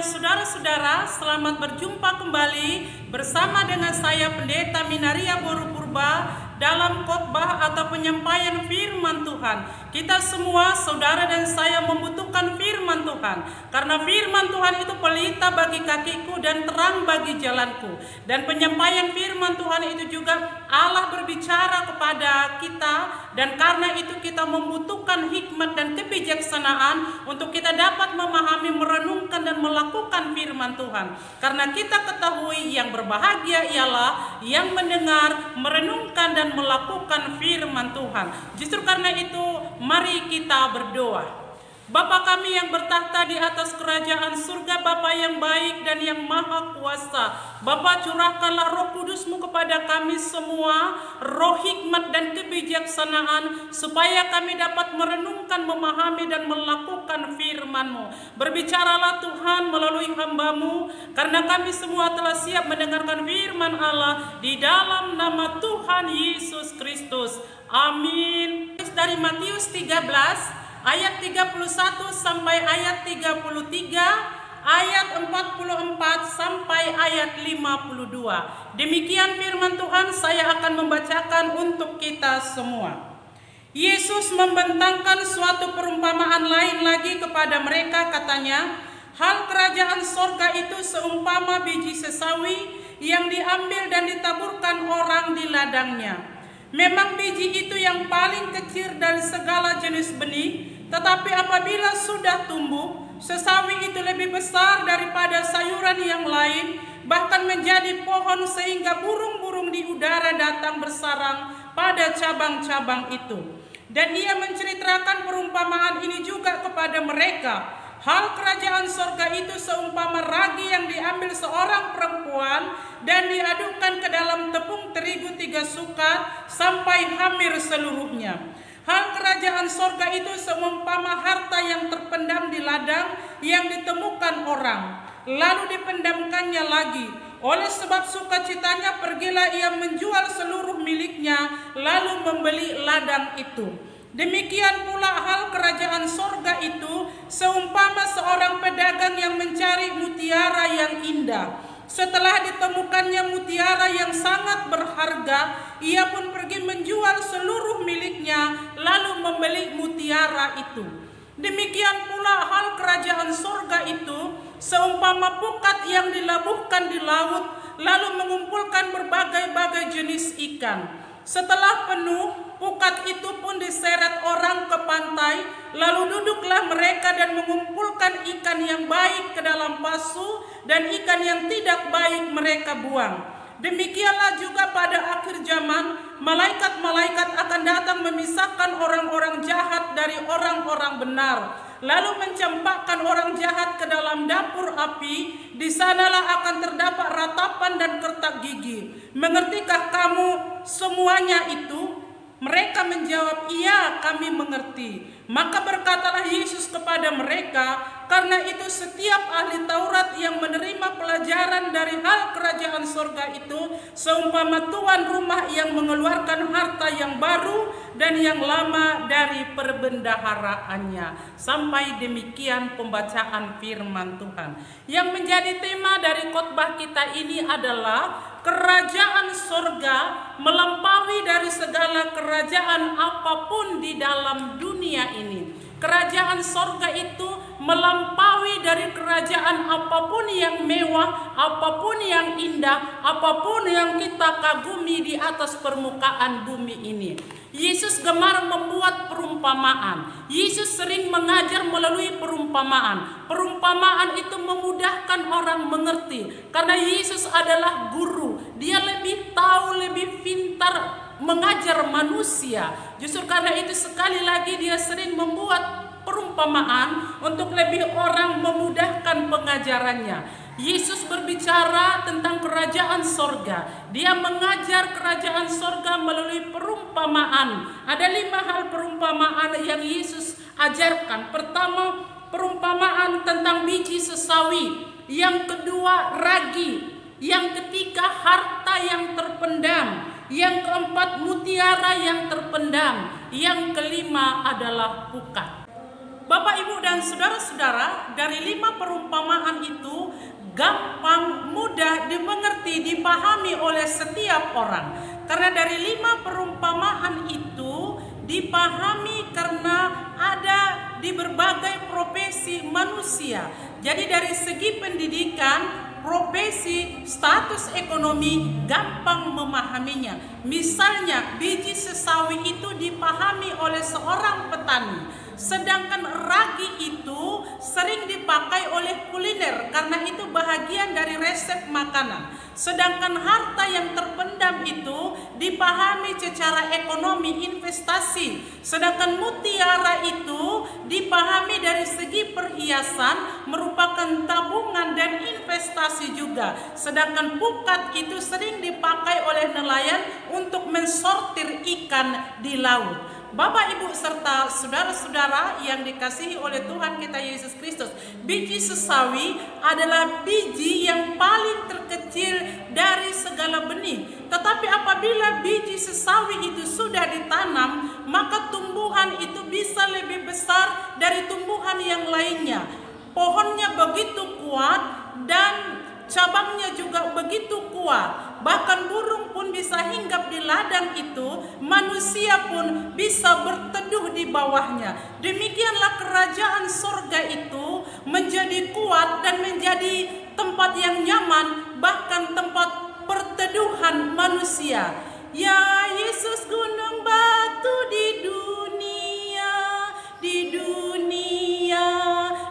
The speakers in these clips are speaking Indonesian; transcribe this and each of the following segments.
dan saudara-saudara, selamat berjumpa kembali bersama dengan saya Pendeta Minaria Boru Purba dalam khotbah atau penyampaian firman Tuhan. Kita semua, saudara dan saya, membutuhkan firman Tuhan, karena firman Tuhan itu pelita bagi kakiku dan terang bagi jalanku. Dan penyampaian firman Tuhan itu juga Allah berbicara kepada kita, dan karena itu kita membutuhkan hikmat dan kebijaksanaan untuk kita dapat memahami, merenungkan dan melakukan firman Tuhan. Karena kita ketahui yang berbahagia ialah yang mendengar, merenungkan dan melakukan firman Tuhan. Justru karena itu, mari kita berdoa. Bapa kami yang bertahta di atas kerajaan surga, Bapa yang baik dan yang maha kuasa, Bapa curahkanlah roh kudus-Mu kepada kami semua, roh hikmat dan kebijaksanaan, supaya kami dapat merenungkan, memahami dan melakukan firman-Mu. Berbicaralah Tuhan melalui hamba-Mu, karena kami semua telah siap mendengarkan firman Allah di dalam nama Tuhan Yesus Kristus. Amin. Dari Matius 13 ayat 31 sampai ayat 33, ayat 44 sampai ayat 52. Demikian firman Tuhan, saya akan membacakan untuk kita semua. Yesus membentangkan suatu perumpamaan lain lagi kepada mereka, katanya, hal kerajaan sorga itu seumpama biji sesawi yang diambil dan ditaburkan orang di ladangnya. Memang biji itu yang paling kecil dari segala jenis benih, tetapi apabila sudah tumbuh, sesawi itu lebih besar daripada sayuran yang lain, bahkan menjadi pohon sehingga burung-burung di udara datang bersarang pada cabang-cabang itu. Dan ia menceritakan perumpamaan ini juga kepada mereka. Hal kerajaan sorga itu seumpama ragi yang diambil seorang perempuan dan diadukkan ke dalam tepung terigu 3 sukat sampai hamir seluruhnya. Hal kerajaan sorga itu seumpama harta yang terpendam di ladang yang ditemukan orang, lalu dipendamkannya lagi. Oleh sebab sukacitanya pergilah ia menjual seluruh miliknya, lalu membeli ladang itu. Demikian pula hal kerajaan sorga itu seumpama seorang pedagang yang mencari mutiara yang indah. Setelah ditemukannya mutiara yang sangat berharga, ia pun pergi menjual seluruh miliknya, lalu membeli mutiara itu. Demikian pula hal kerajaan sorga itu seumpama pukat yang dilabuhkan di laut, lalu mengumpulkan berbagai-bagai jenis ikan. Setelah penuh, pukat itu pun diseret orang ke pantai, lalu duduklah mereka dan mengumpulkan ikan yang baik ke dalam pasu, dan ikan yang tidak baik mereka buang. Demikianlah juga pada akhir zaman, malaikat-malaikat akan datang memisahkan orang-orang jahat dari orang-orang benar, lalu mencampakkan orang jahat ke dalam dapur api. Di sanalah akan terdapat ratapan dan kertak gigi. Mengertikah kamu semuanya itu? Mereka menjawab, iya, kami mengerti. Maka berkatalah Yesus kepada mereka, karena itu setiap ahli Taurat yang menerima pelajaran dari hal kerajaan sorga itu seumpama tuan rumah yang mengeluarkan harta yang baru dan yang lama dari perbendaharaannya. Sampai demikian pembacaan firman Tuhan. Yang menjadi tema dari khotbah kita ini adalah kerajaan sorga melampaui dari segala kerajaan apapun di dalam dunia ini. Kerajaan sorga itu melampaui dari kerajaan apapun yang mewah, apapun yang indah, apapun yang kita kagumi di atas permukaan bumi ini. Yesus gemar membuat perumpamaan. Yesus sering mengajar melalui perumpamaan. Perumpamaan itu memudahkan orang mengerti, karena Yesus adalah guru. Dia lebih tahu, lebih pintar mengajar manusia. Justru karena itu sekali lagi dia sering membuat perumpamaan untuk lebih orang memudahkan pengajarannya. Yesus berbicara tentang kerajaan sorga. Dia mengajar kerajaan sorga melalui perumpamaan. Ada 5 hal perumpamaan yang Yesus ajarkan. Pertama, perumpamaan tentang biji sesawi. Yang kedua, ragi. Yang ketiga, harta yang terpendam. Yang keempat, mutiara yang terpendam. Yang kelima adalah pukat. Bapak, Ibu, dan saudara-saudara, dari 5 perumpamaan itu gampang, mudah dimengerti, dipahami oleh setiap orang. Karena dari 5 perumpamaan itu dipahami karena ada di berbagai profesi manusia. Jadi dari segi pendidikan, profesi, status ekonomi gampang memahaminya. Misalnya biji sesawi itu dipahami oleh seorang petani, sedangkan ragi itu sering dipakai oleh kuliner karena itu bahagian dari resep makanan. Sedangkan harta yang terpendam itu dipahami secara ekonomi investasi. Sedangkan mutiara itu dipahami dari segi perhiasan merupakan tabungan dan investasi juga. Sedangkan pukat itu sering dipakai oleh nelayan untuk mensortir ikan di laut. Bapak, Ibu, serta saudara-saudara yang dikasihi oleh Tuhan kita Yesus Kristus, biji sesawi adalah biji yang paling terkecil dari segala benih. Tetapi apabila biji sesawi itu sudah ditanam, maka tumbuhan itu bisa lebih besar dari tumbuhan yang lainnya. Pohonnya begitu kuat dan cabangnya juga begitu kuat. Bahkan burung pun bisa hinggap di ladang itu, manusia pun bisa berteduh di bawahnya. Demikianlah kerajaan sorga itu menjadi kuat dan menjadi tempat yang nyaman, bahkan tempat perteduhan manusia. Ya Yesus gunung batu di dunia, di dunia,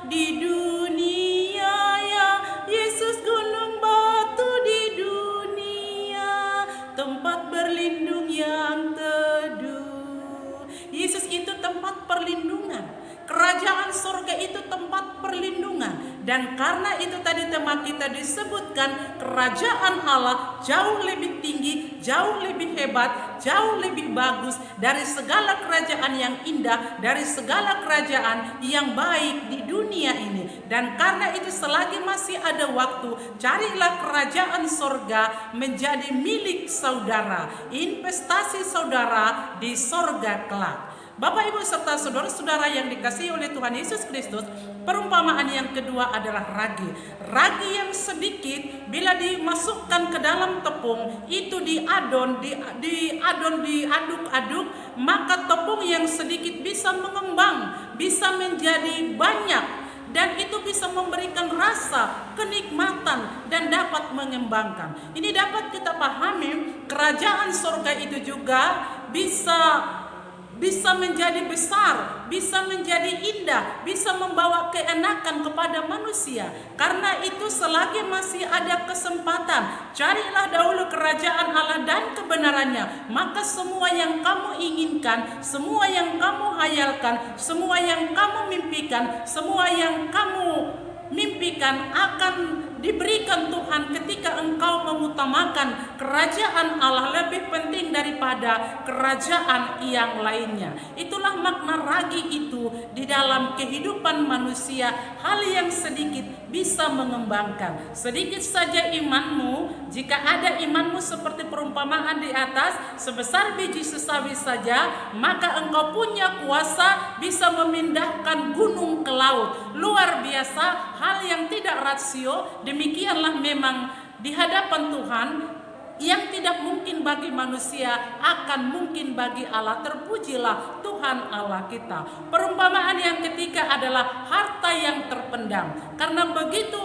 di dunia, ya Yesus gunung batu di dunia, tempat berlindung yang teduh. Yesus itu tempat perlindungan. Kerajaan sorga itu tempat perlindungan. Dan karena itu tadi tema kita disebutkan, kerajaan Allah jauh lebih tinggi, jauh lebih hebat, jauh lebih bagus dari segala kerajaan yang indah, dari segala kerajaan yang baik di dunia ini. Dan karena itu selagi masih ada waktu, carilah kerajaan sorga menjadi milik saudara, investasi saudara di sorga kelak. Bapak, Ibu, serta saudara-saudara yang dikasihi oleh Tuhan Yesus Kristus, perumpamaan yang kedua adalah ragi. Ragi yang sedikit bila dimasukkan ke dalam tepung, itu diaduk-aduk, maka tepung yang sedikit bisa mengembang, bisa menjadi banyak. Dan itu bisa memberikan rasa kenikmatan dan dapat mengembangkan. Ini dapat kita pahami, kerajaan sorga itu juga bisa menjadi besar, bisa menjadi indah, bisa membawa keenakan kepada manusia. Karena itu selagi masih ada kesempatan, carilah dahulu kerajaan Allah dan kebenarannya, maka semua yang kamu inginkan, semua yang kamu hayalkan, semua yang kamu mimpikan, semua yang kamu mimpikan akan diberikan Tuhan ketika engkau mengutamakan kerajaan Allah lebih penting daripada kerajaan yang lainnya. Itulah makna ragi itu di dalam kehidupan manusia. Hal yang sedikit bisa mengembangkan. Sedikit saja imanmu, jika ada imanmu seperti perumpamaan di atas, sebesar biji sesawi saja, maka engkau punya kuasa bisa memindahkan gunung ke laut. Luar biasa, hal yang tidak rasio. Demikianlah memang di hadapan Tuhan, yang tidak mungkin bagi manusia akan mungkin bagi Allah. Terpujilah Tuhan Allah kita. Perumpamaan yang ketiga adalah harta yang terpendam. Karena begitu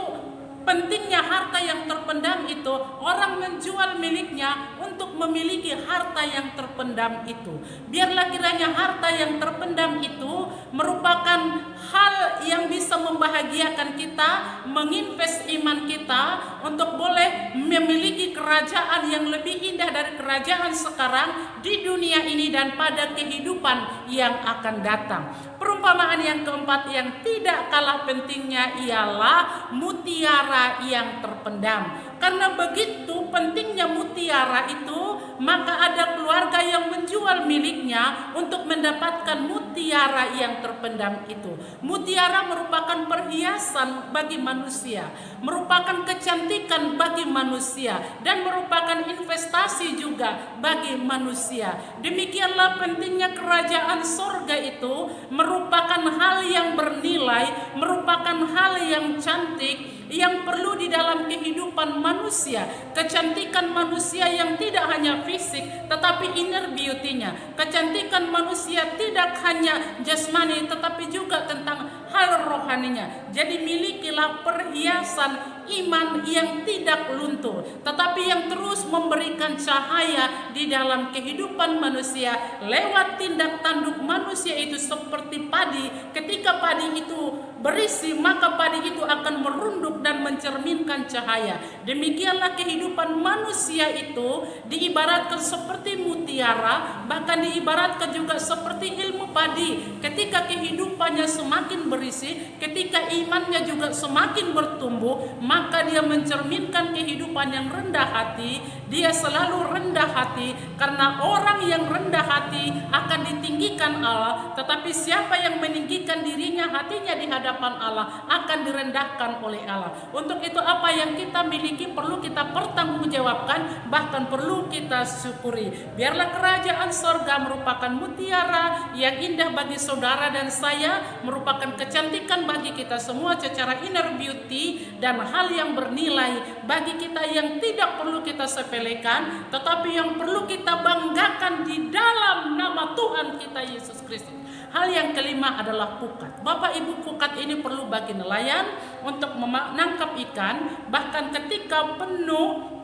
pentingnya harta yang terpendam itu, orang menjual miliknya untuk memiliki harta yang terpendam itu. Biarlah kiranya harta yang terpendam itu merupakan hal yang bisa membahagiakan kita, menginvest iman kita untuk boleh memiliki kerajaan yang lebih indah dari kerajaan sekarang di dunia ini dan pada kehidupan yang akan datang. Perumpamaan yang keempat yang tidak kalah pentingnya ialah mutiara yang terpendam. Karena begitu pentingnya mutiara itu, maka ada keluarga yang menjual miliknya untuk mendapatkan mutiara yang terpendam itu. Mutiara merupakan perhiasan bagi manusia, merupakan kecantikan bagi manusia, dan merupakan investasi juga bagi manusia. Demikianlah pentingnya kerajaan sorga itu merupakan hal yang bernilai, merupakan hal yang cantik, yang perlu di dalam kehidupan manusia. Kecantikan manusia yang tidak hanya fisik tetapi inner beauty-nya. Kecantikan manusia tidak hanya jasmani tetapi juga tentang hal rohaninya. Jadi milikilah perhiasan iman yang tidak luntur, tetapi yang terus memberikan cahaya di dalam kehidupan manusia lewat tindak tanduk manusia itu seperti padi. Ketika padi itu berisi, maka padi itu akan merunduk dan mencerminkan cahaya. Demikianlah kehidupan manusia itu diibaratkan seperti mutiara, bahkan diibaratkan juga seperti ilmu padi. Ketika kehidupannya semakin berisi, ketika imannya juga semakin bertumbuh, maka dia mencerminkan kehidupan yang rendah hati. Dia selalu rendah hati, karena orang yang rendah hati akan ditinggikan Allah, tetapi siapa yang meninggikan dirinya, hatinya di hadapan Allah, akan direndahkan oleh Allah. Untuk itu apa yang kita miliki perlu kita pertanggungjawabkan, bahkan perlu kita syukuri. Biarlah kerajaan sorga merupakan mutiara yang indah bagi saudara dan saya, merupakan kecantikan bagi kita semua secara inner beauty, dan hal yang bernilai bagi kita yang tidak perlu kita sepelekan, tetapi yang perlu kita banggakan di dalam nama Tuhan kita Yesus Kristus. Hal yang kelima adalah pukat. Bapak Ibu, pukat ini perlu bagi nelayan untuk menangkap ikan. Bahkan ketika penuh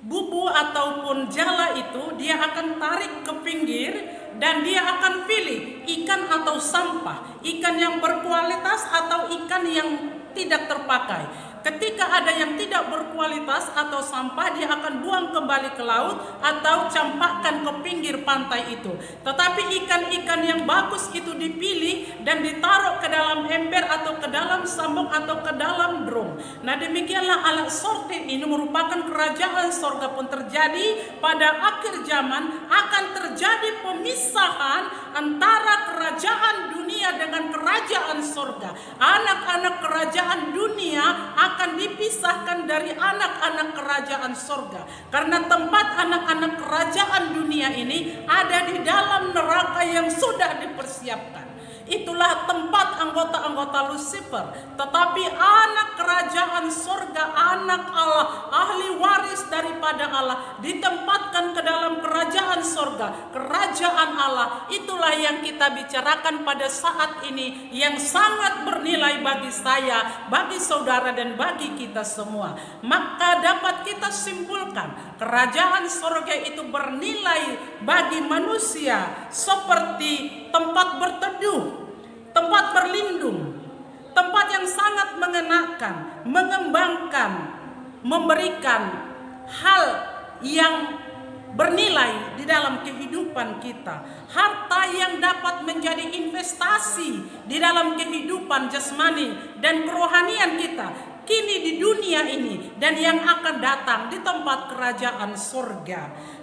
bubu ataupun jala itu, dia akan tarik ke pinggir dan dia akan pilih ikan atau sampah, ikan yang berkualitas atau ikan yang tidak terpakai. Ketika ada yang tidak berkualitas atau sampah, dia akan buang kembali ke laut atau campakkan ke pinggir pantai itu. Tetapi ikan-ikan yang bagus itu dipilih dan ditaruh ke dalam ember atau ke dalam sambung atau ke dalam drum. Nah, demikianlah alat sortir ini merupakan kerajaan sorga pun terjadi pada akhir zaman. Akan terjadi pemisahan antara kerajaan dunia dengan kerajaan sorga. Anak-anak kerajaan dunia akan dipisahkan dari anak-anak kerajaan sorga, karena tempat anak-anak kerajaan dunia ini ada di dalam neraka yang sudah dipersiapkan. Itulah tempat anggota-anggota Lucifer. Tetapi anak kerajaan sorga, anak Allah, ahli waris daripada Allah, ditempatkan ke dalam kerajaan sorga, kerajaan Allah. Itulah yang kita bicarakan pada saat ini, yang sangat bernilai bagi saya, bagi saudara, dan bagi kita semua. Maka dapat kita simpulkan, kerajaan sorga itu bernilai bagi manusia seperti tempat berteduh, tempat berlindung, tempat yang sangat mengenakan, mengembangkan, memberikan hal yang bernilai di dalam kehidupan kita. Harta yang dapat menjadi investasi di dalam kehidupan jasmani dan kerohanian kita kini di dunia ini dan yang akan datang di tempat kerajaan surga.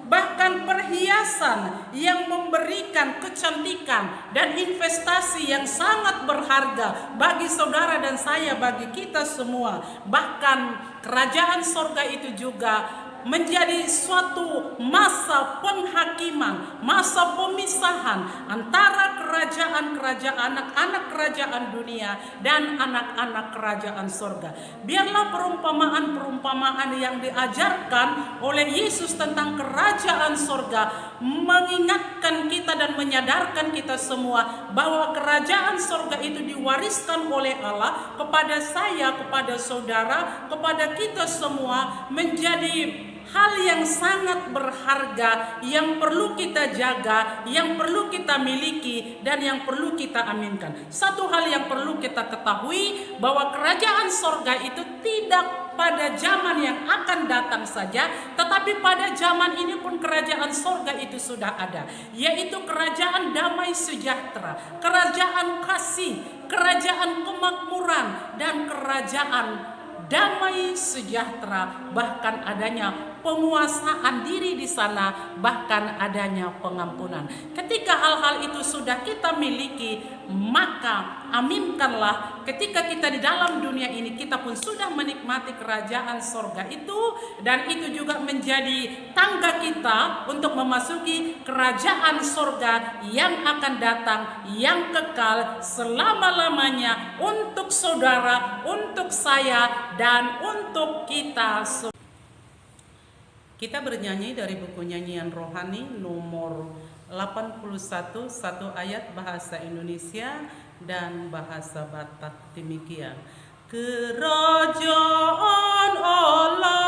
Bahkan perhiasan yang memberikan kecantikan dan investasi yang sangat berharga bagi saudara dan saya, bagi kita semua. Bahkan kerajaan surga itu juga menjadi suatu masa penghakiman, masa pemisahan antara kerajaan-kerajaan, anak-anak kerajaan dunia dan anak-anak kerajaan surga. Biarlah perumpamaan-perumpamaan yang diajarkan oleh Yesus tentang kerajaan surga mengingatkan kita dan menyadarkan kita semua bahwa kerajaan surga itu diwariskan oleh Allah kepada saya, kepada saudara, kepada kita semua, menjadi hal yang sangat berharga, yang perlu kita jaga, yang perlu kita miliki, dan yang perlu kita aminkan. Satu hal yang perlu kita ketahui, bahwa kerajaan sorga itu tidak pada zaman yang akan datang saja, tetapi pada zaman ini pun kerajaan sorga itu sudah ada, yaitu kerajaan damai sejahtera, kerajaan kasih, kerajaan kemakmuran, dan kerajaan damai sejahtera, bahkan adanya penguasaan diri di sana, bahkan adanya pengampunan. Ketika hal-hal itu sudah kita miliki, maka aminkanlah ketika kita di dalam dunia ini kita pun sudah menikmati kerajaan sorga itu, dan itu juga menjadi tangga kita untuk memasuki kerajaan sorga yang akan datang, yang kekal selama-lamanya untuk saudara, untuk saya, dan untuk kita semua. Kita bernyanyi dari buku nyanyian rohani nomor 81, satu ayat bahasa Indonesia dan bahasa Batak demikian. Kerajaan Allah